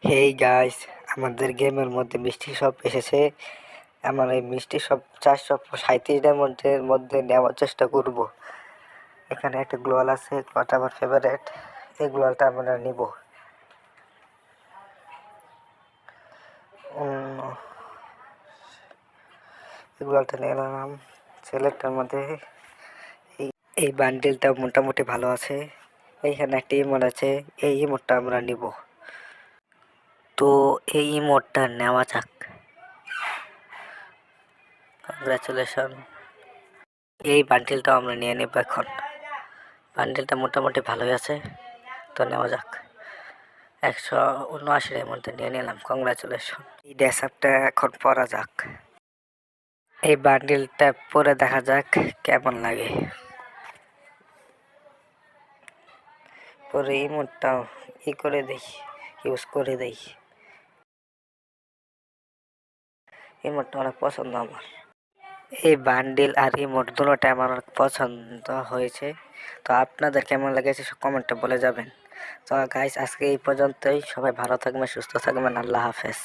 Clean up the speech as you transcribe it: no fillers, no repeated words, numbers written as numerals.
Hey guys, আমাদের গেমের মধ্যে মিষ্টি শপ এসেছে। আমার এই মিষ্টি শপ 437টার মধ্যে নেওয়ার চেষ্টা করব। এখানে একটা গ্লোয়াল আছে, গ্লোয়ালটা আমার ফেভারিট। এই গ্লোয়ালটা আমরা নিব। এই গ্লোয়ালটা নিয়ে নিলাম। ছেলেটার মধ্যে এই এই বান্ডেলটা মোটামুটি ভালো আছে। এইখানে একটা ইমোট আছে, এই ইমোটটা আমরা নিব। তো এই ইমোটটা নেওয়া যাক। কংগ্রাচুলেশন। এই বান্ডেলটা আমরা নিয়ে নেব এখন। বান্ডেলটা মোটামুটি ভালোই আছে, তো নেওয়া যাক। 179-এর মধ্যে নিয়ে নিলাম। কংগ্রাচুলেশন। এই ড্রেস আপটা এখন পরা যাক। এই বান্ডেলটা পরে দেখা যাক কেমন লাগে। পরে ইমোটটা করে দেই, ইউজ করে দেই। ইমোটটা অনেক পছন্দ আমার। এই বান্ডিল আর ইমোট দুটোটা আমার অনেক পছন্দ হয়েছে। তো আপনাদের কেমন লেগেছে কমেন্টে বলে যাবেন। তো গাইস, আজকে এই পর্যন্তই। সবাই ভালো থাকবেন, সুস্থ থাকবেন। আল্লাহ হাফেজ।